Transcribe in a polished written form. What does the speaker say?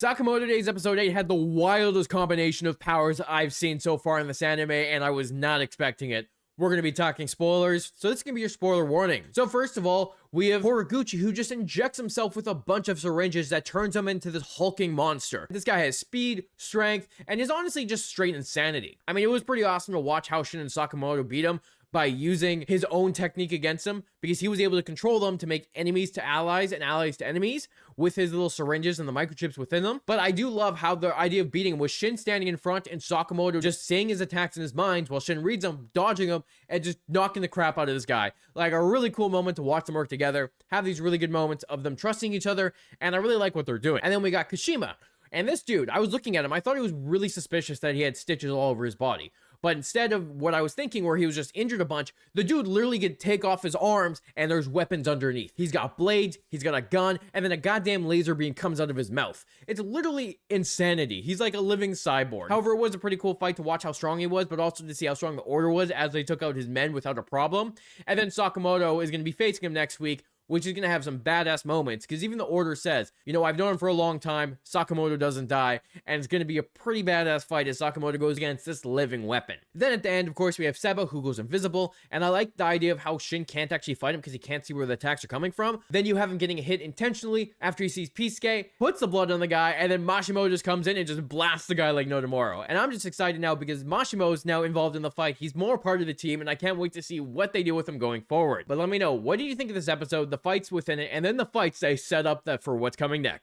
Sakamoto Days episode 8 had the wildest combination of powers I've seen so far in this anime, and I was not expecting it. We're going to be talking spoilers, so this is going to be your spoiler warning. So first of all, we have Horiguchi, who just injects himself with a bunch of syringes that turns him into this hulking monster. This guy has speed, strength, and is honestly just straight insanity. I mean, it was pretty awesome to watch how Shin and Sakamoto beat him by using his own technique against him, because he was able to control them to make enemies to allies and allies to enemies with his little syringes and the microchips within them. But I do love how the idea of beating him was Shin standing in front and Sakamoto just saying his attacks in his mind while Shin reads them, dodging them, and just knocking the crap out of this guy. Like, a really cool moment to watch them work together, have these really good moments of them trusting each other, and I really like what they're doing. And then we got Kashima. And this dude, I was looking at him, I thought he was really suspicious that he had stitches all over his body. But instead of what I was thinking, where he was just injured a bunch, the dude literally could take off his arms and there's weapons underneath. He's got blades, he's got a gun, and then a goddamn laser beam comes out of his mouth. It's literally insanity. He's like a living cyborg. However, it was a pretty cool fight to watch how strong he was, but also to see how strong the Order was as they took out his men without a problem. And then Sakamoto is going to be facing him next week, which is going to have some badass moments, because even the Order says, you know, I've known him for a long time, Sakamoto doesn't die, and it's going to be a pretty badass fight as Sakamoto goes against this living weapon. Then at the end, of course, we have Seba, who goes invisible, and I like the idea of how Shin can't actually fight him because he can't see where the attacks are coming from. Then you have him getting a hit intentionally after he sees Pisuke, puts the blood on the guy, and then Mashimo just comes in and just blasts the guy like no tomorrow. And I'm just excited now because Mashimo is now involved in the fight. He's more part of the team, and I can't wait to see what they do with him going forward. But let me know, what do you think of this episode, the fights within it, and then the fights they set up for what's coming next?